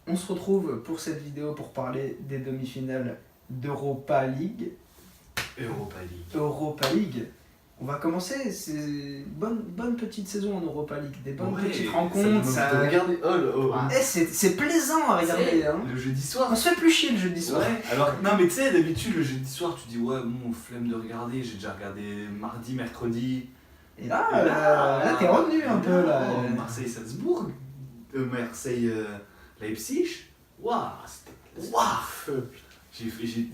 on se retrouve pour cette vidéo pour parler des demi-finales d'Europa League. Europa League. On va commencer, c'est une bonne petite saison en Europa League, des bonnes petites rencontres. C'est plaisant à regarder. Hein. Le jeudi soir. On se fait plus chier le jeudi soir. Ouais. Alors, non mais tu sais, d'habitude le jeudi soir tu dis ouais, bon, flemme de regarder, j'ai déjà regardé mardi, mercredi. Et là t'es revenu un peu là. Marseille-Salzbourg, Marseille-Leipzig. Waouh,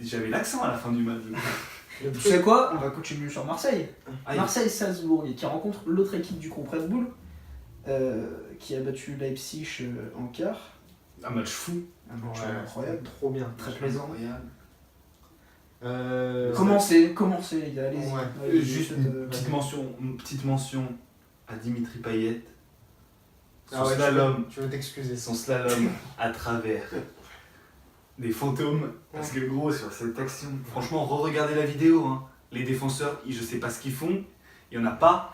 j'avais l'accent à la fin du match. Tu sais quoi? On va continuer sur Marseille. Marseille-Salzbourg qui rencontre l'autre équipe du groupe Red Bull qui a battu Leipzig en quart. Un match fou. Un match incroyable. Trop bien. Très plaisant. Commencez les gars, allez-y. Ouais. Juste une petite mention à Dimitri Payet. Son slalom. Tu veux t'excuser. Son slalom à travers des fantômes. Parce que gros, sur cette action, franchement, re-regardez la vidéo. Hein. Les défenseurs, je sais pas ce qu'ils font. Il y en a pas.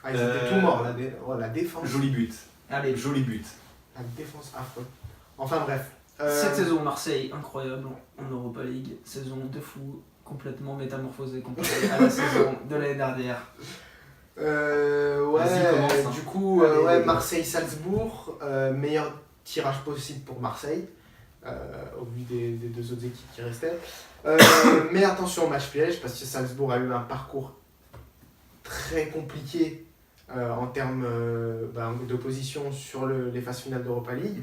Ils étaient tout morts, la défense. Joli but. Allez, joli but. La défense affreuse. Enfin bref. Cette saison Marseille, incroyable en Europa League. Saison de fou, complètement métamorphosée comparée à la saison de l'année dernière. Du coup, Marseille-Salzbourg, meilleur tirage possible pour Marseille, au vu des deux autres équipes qui restaient. Mais attention au match piège, parce que Salzbourg a eu un parcours très compliqué en termes d'opposition sur les phases finales d'Europa League.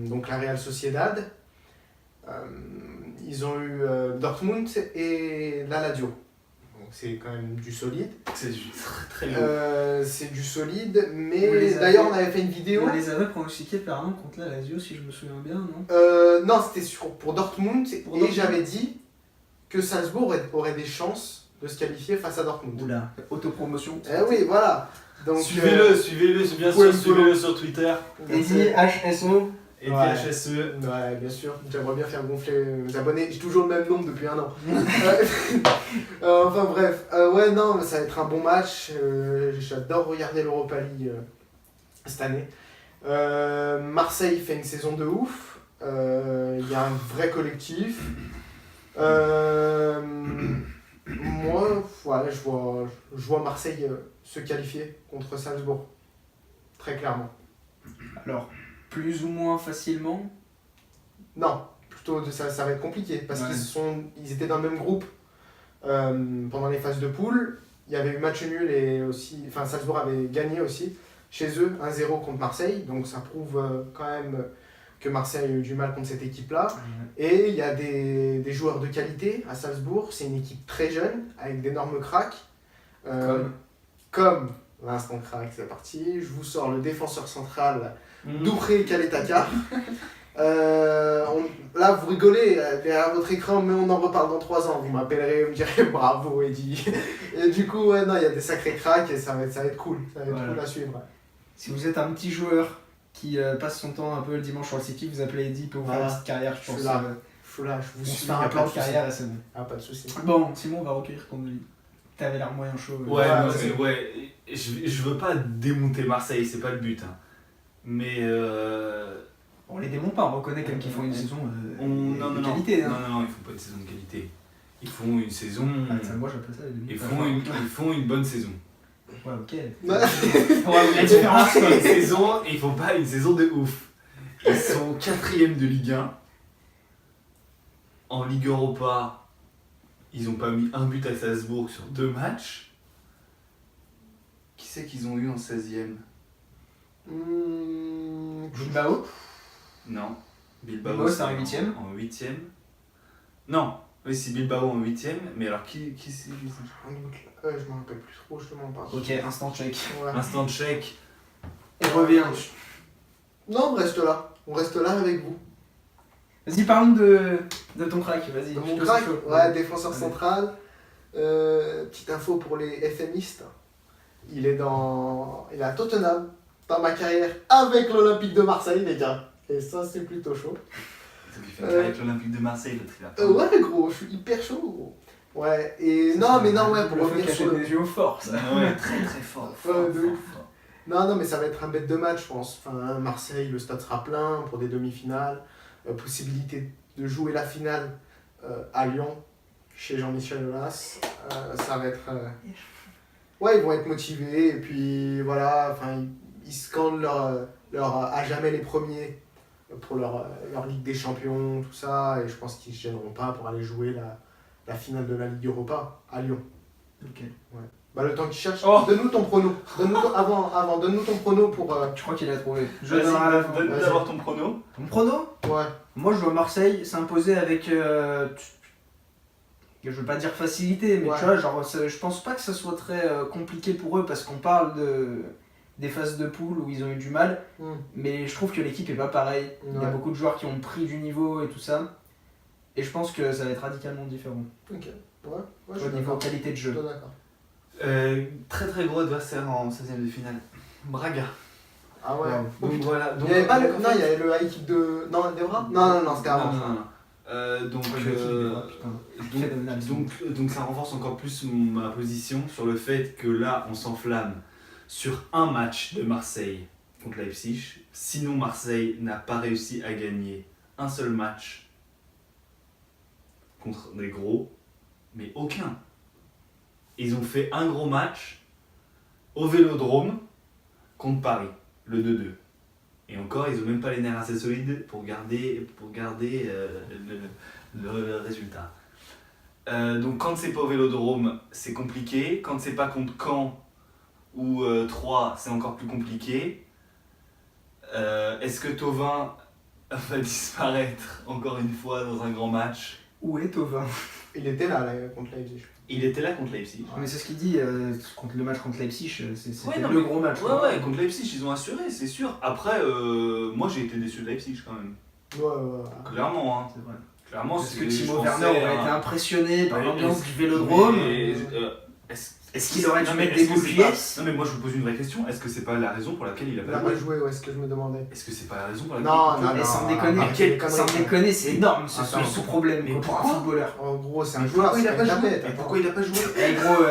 Donc la Real Sociedad, ils ont eu Dortmund et la Lazio. Donc c'est quand même du solide. C'est du très lourd. C'est du solide, mais d'ailleurs on avait fait une vidéo. On les avait pronostiqués perdant contre la Lazio, si je me souviens bien, non? Non, c'était pour Dortmund, j'avais dit que Salzbourg aurait des chances de se qualifier face à Dortmund. Oula, autopromotion. Oui, voilà. Donc, suivez-le, bien sûr, suivez-le sur Twitter. Eddie HSO. Eddie HSE. Ouais, bien sûr. J'aimerais bien faire gonfler mes abonnés. J'ai toujours le même nombre depuis un an. Enfin bref. Non, ça va être un bon match. J'adore regarder l'Europa League cette année. Marseille fait une saison de ouf. Il y a un vrai collectif. Moi, je vois Marseille se qualifier contre Salzbourg. Très clairement. Alors, plus ou moins facilement? Non, plutôt ça va être compliqué parce qu'ils étaient dans le même groupe pendant les phases de poule. Il y avait eu match nul et aussi, Salzbourg avait gagné aussi chez eux 1-0 contre Marseille. Donc ça prouve quand même que Marseille a eu du mal contre cette équipe-là. Et il y a des joueurs de qualité à Salzbourg. C'est une équipe très jeune avec d'énormes cracks. Comme l'instant crack, c'est parti. Je vous sors le défenseur central Doucouré Caleta-Car. Là, vous rigolez derrière votre écran, mais on en reparle dans 3 ans. Vous m'appellerez, vous me direz bravo, Eddy. Et du coup, il y a des sacrés cracks et ça va être cool. Ça va être cool à suivre. Ouais. Si vous êtes un petit joueur qui passe son temps un peu le dimanche sur le City, vous appelez Eddy pour faire une petite carrière, je pense. Je suis là, je vous suis. On se fait un plan de carrière et c'est bon. Ah, pas de soucis. Bon, Simon, on va recueillir ton avis. T'avais l'air moyen chaud. Je veux pas démonter Marseille, c'est pas le but. Hein. Mais on les démonte pas, on reconnaît quand même qu'ils font une saison de qualité. Non, ils font pas une saison de qualité. Ils font une saison. Moi j'appelle ça les ils font une bonne saison. Ouais, ok. La différence, c'est une saison, ils font pas une saison de ouf. Ils sont 4ème de Ligue 1. En Ligue Europa, ils ont pas mis un but à Salzbourg sur 2 matchs. Qui c'est qu'ils ont eu en 16ème? Bilbao? Non. Bilbao c'est en 8ème. En 8ème. Non. Oui, c'est Bilbao en 8ème. Mais alors qui c'est? Je m'en rappelle plus trop, je te mens pas. Ok, instant check. Ouais. Instant check. On revient. Non, on reste là. On reste là avec vous. Vas-y, parlons de ton crack, vas-y. Mon crack, défenseur central. Petite info pour les FMistes. Il est à Tottenham, dans ma carrière avec l'Olympique de Marseille, les gars. Et ça, c'est plutôt chaud. C'est qui fait une carrière avec l'Olympique de Marseille, le triathlon. Ouais, gros, je suis hyper chaud, gros. Ouais, et pour revenir sur des yeux forts, ça. Ouais, très très fort. Non, mais ça va être un bête de match, je pense. Enfin, Marseille, le stade sera plein pour des demi-finales. Possibilité de jouer la finale à Lyon, chez Jean-Michel Aulas. Ça va être... Ouais, ils vont être motivés. Et puis, voilà, enfin, ils scandent leur à jamais les premiers pour leur Ligue des Champions, tout ça. Et je pense qu'ils ne se gêneront pas pour aller jouer la finale de la Ligue Europa à Lyon. Ok. Ouais. Bah, le temps qu'il cherche, Oh. donne-nous ton prono. Donne-nous ton prono pour... Je crois qu'il a trouvé. Je Vas-y, donnerai à la fin. donne Vas-y. d'abord ton prono. Mon prono? Ouais. Moi, je vois Marseille s'imposer avec. Je veux pas dire facilité, mais Ouais. tu vois, genre, je pense pas que ça soit très compliqué pour eux parce qu'on parle des phases de poule où ils ont eu du mal, mais je trouve que l'équipe est pas pareille. Il y a Ouais. beaucoup de joueurs qui ont pris du niveau et tout ça, et je pense que ça va être radicalement différent Ok. Ouais, je au suis niveau d'accord. qualité de Je jeu. suis d'accord. Très très gros adversaire en 16e de finale. Braga. Ah ouais. Ouais. Donc voilà. Il Donc, y avait pas le... donc, en Non, fait- il y avait le équipe de... Non, Devra. Non, c'était avant. Non, non, non. Donc, Ouais, le kick des bras, putain. Phénoménal. donc ça renforce encore plus ma position sur le fait que là on s'enflamme sur un match de Marseille contre Leipzig. Sinon Marseille n'a pas réussi à gagner un seul match contre des gros, mais aucun. Ils ont fait un gros match au Vélodrome contre Paris, le 2-2. Et encore, ils n'ont même pas les nerfs assez solides pour garder le résultat. Donc quand c'est pas au Vélodrome, c'est compliqué. Quand c'est pas contre Caen ou Troyes, c'est encore plus compliqué. Est-ce que Thauvin va disparaître encore une fois dans un grand match? Où est Thauvin? Il était là contre Leipzig. Il était là contre Leipzig. Mais c'est ce qu'il dit, contre le match contre Leipzig, c'était Ouais, non, le mais- gros match. Ouais, contre Leipzig, ils ont assuré, c'est sûr. Après, moi j'ai été déçu de Leipzig quand même. Ouais. Clairement, hein. C'est vrai. Clairement, Est-ce c'est que je Timo pensais Werner aurait à- été impressionné par Mais l'ambiance est-ce- du Vélodrome? Mais, Est-ce qu'il aurait dû Non, mais mettre des est-ce que boules c'est pas- PS? Non mais moi je vous pose une vraie question, est-ce que c'est pas la raison pour laquelle il a Il a pas pas joué? joué, ouais, c'est ce que je me demandais. Est-ce que c'est pas la raison pour laquelle Non, il non, peut- Et sans non, déconner, arrête les sans conneries. déconner, c'est énorme ce Attends, problème mais pour un pourquoi footballeur. En gros, c'est un Mais joueur, pourquoi il c'est a pas pas une joué? tapette. Et attends. pourquoi il a pas joué? Eh gros,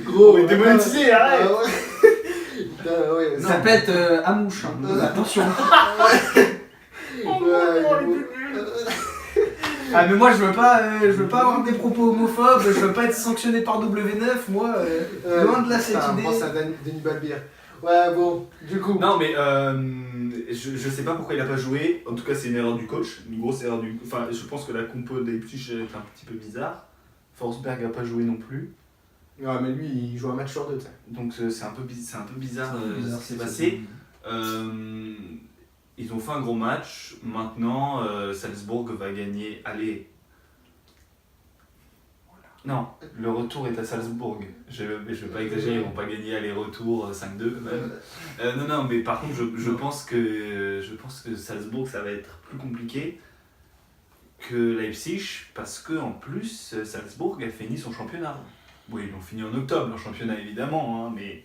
Gros, est démonétisé, arrête. Ah ouais. Putain, ouais, ça pète à mouche, hein. Attention. Ah mais moi je veux pas avoir des propos homophobes, je veux pas être sanctionné par W9, moi loin de là cette idée. Je pense à Denis Balbir. Ouais, bon, du coup. Non mais je sais pas pourquoi il a pas joué, en tout cas c'est une erreur du coach, une grosse erreur du... Enfin je pense que la compo des petits est un petit peu bizarre. Forsberg a pas joué non plus, Ouais, mais lui, il joue un match sur deux, tu sais. donc c'est un peu bizarre Bizarre, ce qui s'est passé. Ils ont fait un gros match, maintenant Salzbourg va gagner, allez... Non, le retour est à Salzbourg, je vais pas exagérer, ils vont pas gagner aller-retour 5-2 même. Non, mais par contre je pense que Salzbourg ça va être plus compliqué que Leipzig, parce que en plus Salzbourg a fini son championnat. Oui, ils l'ont fini en octobre leur championnat évidemment, hein, mais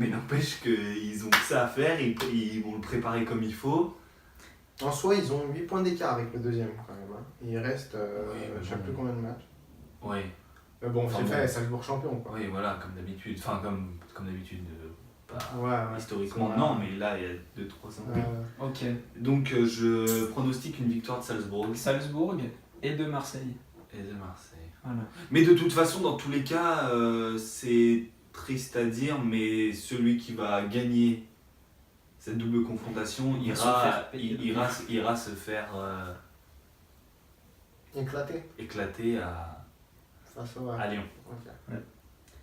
n'empêche qu'ils ont que ça à faire, ils vont le préparer comme il faut. En soi, ils ont 8 points d'écart avec le deuxième, quand même. Hein. Il reste, Oui, je sais plus combien de matchs. Oui, Mais bon, Enfin, c'est bon. fait, Salzbourg champion, quoi. oui, voilà, comme d'habitude. Enfin, comme d'habitude, pas Ouais, historiquement, c'est vrai. non, mais là, il y a 2-3 ans. Ok. Donc, je pronostique une victoire de Salzbourg Salzbourg et de Marseille. et de Marseille. Voilà. Mais de toute façon, dans tous les cas, c'est triste à dire, mais celui qui va gagner cette double confrontation va se ira, faire payer. ira se faire Éclaté éclater à face au... Lyon. Ok. Ouais.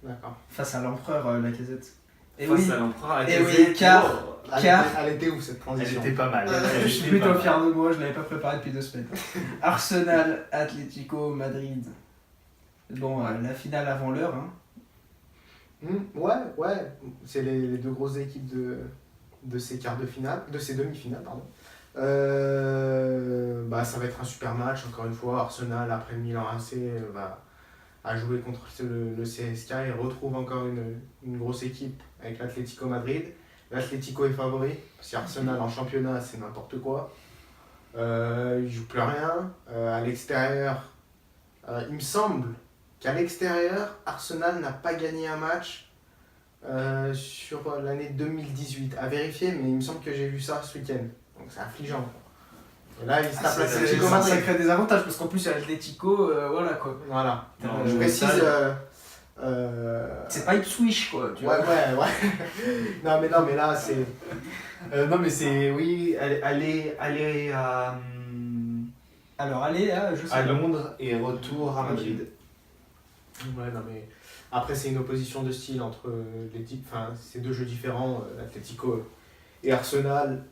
D'accord. Face à l'empereur Lacazette. Et Face oui, à l'empereur, Eh oui, car- Elle était où, cette elle transition? était pas mal. je suis plutôt fier de moi, je l'avais pas préparé depuis 2 semaines. Arsenal, Atlético, Madrid. Bon, la finale avant l'heure, hein. Ouais. C'est les deux grosses équipes de ces quarts de finale, de ces demi-finales, pardon. Bah, ça va être un super match, encore une fois. Arsenal, après le Milan AC, va jouer contre le CSK et retrouve encore une grosse équipe avec l'Atlético Madrid. L'Atlético est favori, si Arsenal en championnat, c'est n'importe quoi. Il joue plus rien. À l'extérieur, il me semble qu'à l'extérieur, Arsenal n'a pas gagné un match Sur l'année 2018. À vérifier, mais il me semble que j'ai vu ça ce week-end. Donc c'est affligeant. Quoi. Et là, il se tape l'Atlético Madrid. Ça crée des avantages parce qu'en plus, il y a l'Atlético, voilà quoi. Voilà. Non, Je précise. C'est pas Ipswich quoi. Tu vois. Ouais. non, mais là, c'est. non, mais c'est. Oui, aller à. Alors, allez, là, je sais À pas. Londres et retour à Madrid. Ouais, non, mais. Après, c'est une opposition de style entre les types. Enfin, c'est deux jeux différents, l'Atlético et Arsenal.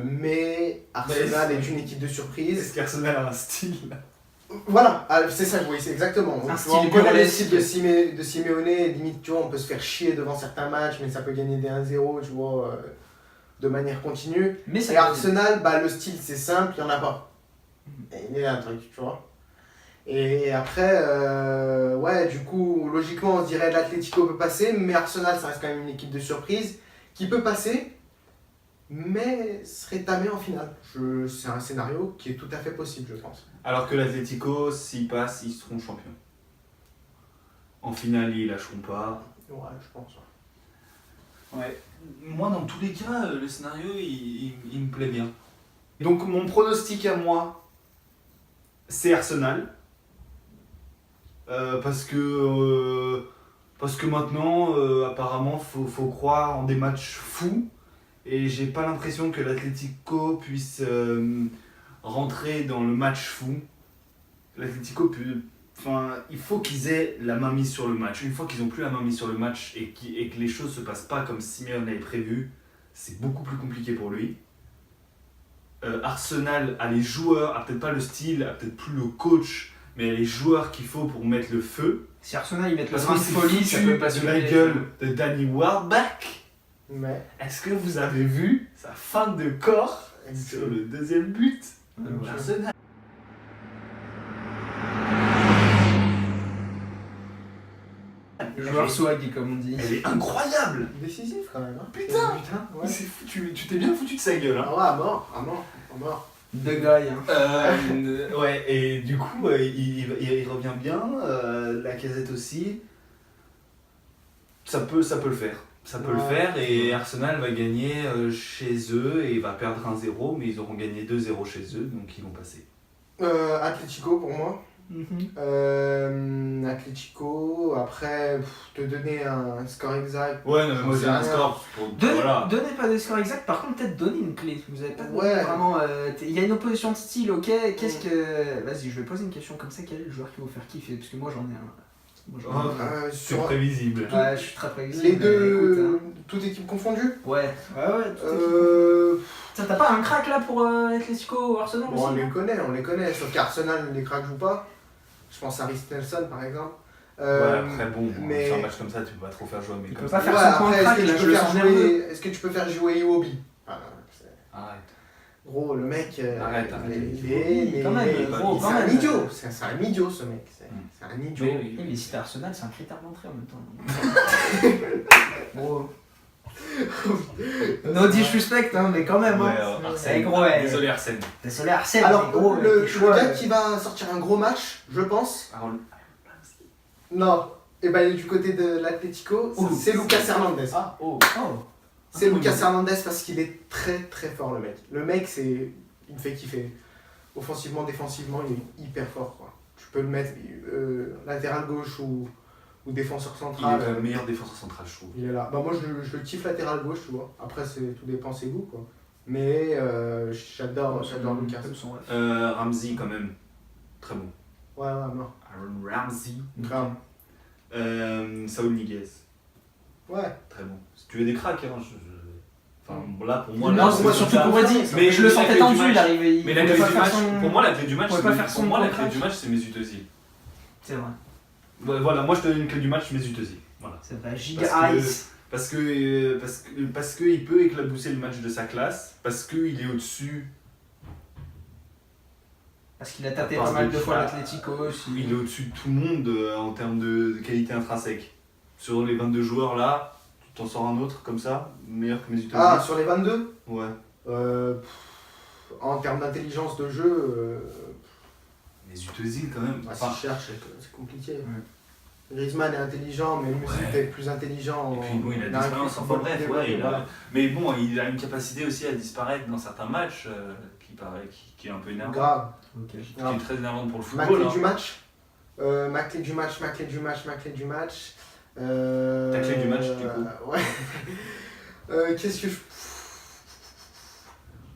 Mais Arsenal est une équipe de surprise. Est-ce qu'Arsenal a un style? Voilà, c'est ça, oui, c'est exactement. Un Tu style vois, on connaît le burlesque. style de Simeone, limite, tu vois, on peut se faire chier devant certains matchs, mais ça peut gagner des 1-0, tu vois, de manière continue. Mais ça Et Arsenal, bah, le style, c'est simple, il n'y en a pas. Et il y a un truc, tu vois. Et après, ouais, du coup, logiquement, on se dirait l'Atlético peut passer, mais Arsenal, ça reste quand même une équipe de surprise qui peut passer, mais serait tamé en finale. C'est un scénario qui est tout à fait possible, je pense. Alors que l'Atlético, s'ils passent, ils seront champions. En finale, ils lâcheront pas. Ouais, je pense. Ouais. Moi, dans tous les cas, le scénario, il me plaît bien. Donc, mon pronostic à moi, c'est Arsenal. Parce que maintenant, apparemment, faut croire en des matchs fous. Et j'ai pas l'impression que l'Atlético puisse rentrer dans le match fou. L'Atlético il faut qu'ils aient la main mise sur le match. Une fois qu'ils n'ont plus la main mise sur le match et que les choses se passent pas comme Simeone l'avait prévu, c'est beaucoup plus compliqué pour lui. Arsenal a les joueurs, a peut-être pas le style, a peut-être plus le coach, mais a les joueurs qu'il faut pour mettre le feu. Si Arsenal ils mettent le Parce grain que de c'est folie, ça foutu peut pas de la suivre. gueule de Danny Welbeck. Mais, Est-ce que vous avez vu sa feinte de corps sur le deuxième but de Arsenal? Le joueur swag, comme on dit. Elle est incroyable! décisif quand même. Hein. Putain. Ouais. C'est fou, tu t'es bien foutu de sa gueule. Hein. Ah ouais, à mort. De guy, hein. Ouais, et du coup, il revient bien. Lacazette aussi. Ça peut le faire. Ça peut le faire et Arsenal va gagner chez eux et va perdre 1-0, mais ils auront gagné 2-0 chez eux, donc ils vont passer. Atlético pour moi. Atlético, après, te donner un score exact. Ouais, non, mais moi j'ai un score pour. Voilà. Donnez pas de score exact, par contre, peut-être donner une clé. Vous avez pas donné Ouais. vraiment. Il y a une opposition de style, ok. Qu'est-ce que. Vas-y, je vais poser une question comme ça. Quel est le joueur qui va vous faire kiffer? Parce que moi j'en ai un. Moi, j'en ai un. C'est prévisible. Ouais, je suis très prévisible. Les deux, Écoute, toute équipe confondue. Ouais. T'as pas un crack là pour Atlético ou Arsenal Bon, aussi? on les connaît, sauf qu'Arsenal, les cracks jouent pas. Je pense à Rhys Nelson par exemple. Ouais, après bon, mais- sur un match comme ça, tu peux pas trop faire jouer, mais Tu comme peux ça. pas faire son point de crack, là, je le sens nerveux. Est-ce que tu peux faire jouer Iwobi? Arrête. Gros, le mec, Arrête. Quand même, gros, c'est quand un même. idiot, c'est un idiot ce mec, c'est un idiot. Oui. Mais si t'es Arsenal, c'est un critère d'entrée en même temps. Gros. No disrespect, hein, mais quand même. Ouais, hein. Arsène. Gros, ouais. Désolé Arsène. Désolé Arsène, Alors, mais gros, le tes choix, gars qui va sortir un gros match, je pense, Aaron- non, et ben du côté de l'Atlético, c'est Lucas Hernandez. Ah, oh. Oh. C'est Lucas Hernandez parce qu'il est très très fort le mec. Le mec, il me fait kiffer. Offensivement, défensivement, il est hyper fort quoi. Tu peux le mettre latéral gauche ou défenseur Il central. est le meilleur défenseur central, je trouve. Il est là. Bah moi je le kiffe latéral gauche, tu vois. Après tout dépend ses goûts quoi. Mais j'adore Lucas. Ramsey, quand même. Très bon. Ouais, non. Aaron Ramsey. Grave. Saúl Ñíguez. Ouais. Très bon. Si tu veux des cracks, hein, Enfin, là, pour moi, Non, là, moi c'est surtout ça. pour Eddy, Mais je le la sentais clé tendu, du il match- arrivait. Mais la clé du match, pour moi, la clé du match, pouvait pas faire son c'est Mesut Özil. C'est vrai, Ouais, voilà, moi je te donne une clé du match, Mesut Özil. Voilà. c'est vrai. Parce Giga que- Ice. Parce qu'il peut éclabousser le match de sa classe, parce qu'il est au-dessus. Parce qu'il a tapé Parce pas mal que- de fois l'Atlético aussi. Il est au-dessus de tout le monde en termes de qualité intrinsèque. Sur les 22 joueurs là, tu t'en sors un autre comme ça, meilleur que Mesut Özil. Ah, sur les 22 Ouais. En termes d'intelligence de jeu, Mesut Özil quand même. bah, Enfin, si je cherche, c'est compliqué. Griezmann est intelligent, mais Music Ouais. est plus intelligent. Et puis bon, il a de arrive l'expérience, plus enfin à bref, développer, ouais, voilà. mais bon, il a une capacité aussi à disparaître dans certains matchs qui est un peu énervant. Grave. Ok. Qui Alors, est très énervante pour le ma football. clé Hein. du match. Ma clé du match. Ta clé du match, du coup. Ouais. Qu'est-ce que je.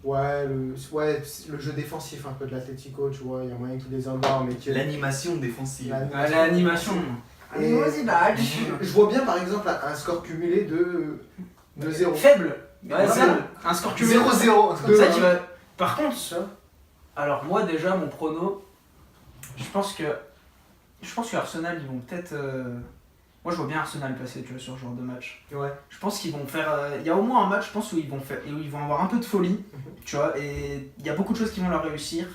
Ouais, le jeu défensif un peu de l'Atlético, tu vois, il y a moyen qu'il les endorme mais que. L'animation défensive. L'animation. Et je vois bien par exemple un score cumulé de 0. Faible. Ouais, Ouais, faible. Un score cumulé. 0-0. C'est ça qui va. Par contre, alors moi déjà mon prono, je pense que Arsenal ils vont peut-être. Moi je vois bien Arsenal passer tu vois, sur ce genre de match. Ouais. Je pense qu'ils vont faire. Il y a au moins un match je pense où ils vont avoir un peu de folie, tu vois, et il y a beaucoup de choses qui vont leur réussir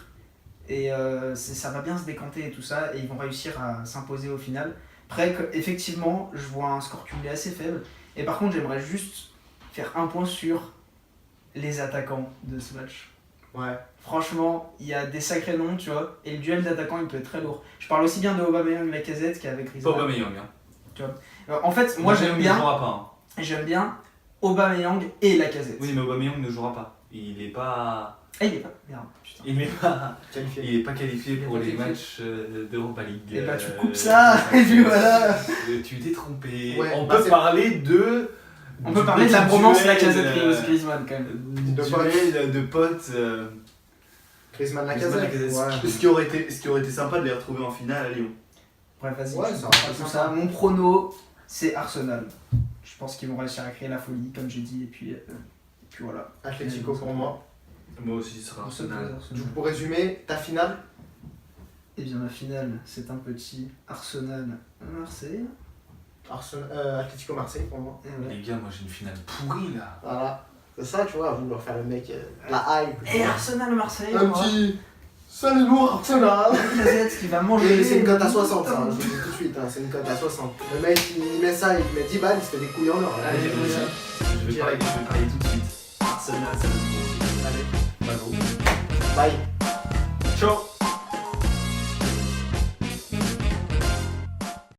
et ça va bien se décanter et tout ça et ils vont réussir à s'imposer au final. Après effectivement je vois un score cumulé assez faible et par contre j'aimerais juste faire un point sur les attaquants de ce match. Ouais. Franchement, il y a des sacrés noms, tu vois, et le duel d'attaquants il peut être très lourd. Je parle aussi bien de Aubameyang et Lacazette qu'avec Pas Griezmann. Aubameyang. Hein. En fait, moi Aubameyang j'aime bien Aubameyang et Lacazette. Oui, mais Aubameyang ne jouera pas. Il est pas. Ah, il est pas. Merde, putain. Il n'est pas. Qualifié. Il est pas qualifié Il est pour pas les qualifié. matchs d'Europa League. Et bah tu coupes ça, et puis voilà. Tu t'es trompé. Ouais, On bah, peut c'est- parler de. On peut parler de la petit bromance duel, Lacazette-Griezmann quand même. De duel de potes. Griezmann Griezmann, Lacazette. Lacazette. Ouais. Ce qui aurait été sympa de les retrouver en finale à Lyon. Bref, vas-y, Ouais, je ça parle va pas être de tout sympa. ça. Mon prono, c'est Arsenal. Je pense qu'ils vont réussir à créer la folie, comme j'ai dit, et puis voilà. Atlético pour moi. Moi aussi, ce sera Arsenal. Du coup, pour résumer, ta finale. Et bien la finale, c'est un petit Arsenal-Marseille. Atlético Marseille pour moi. Et voilà. Les gars, moi j'ai une finale pourrie là. Voilà. C'est ça, tu vois, vouloir faire le mec, la hype. Et Arsenal-Marseille, Un petit. Saludou Arsenal. Lacazette qui va manger. Et c'est une cote à 60, ça, je vous le dis tout de suite, hein, c'est une cote à 60. Le mec, il met ça, il met 10 balles, il se fait des couilles en or. là. Allez, Il- vas-y. Je vais parier tout de suite. Arsenal, ça va se Allez, Bravo. bye. Ciao.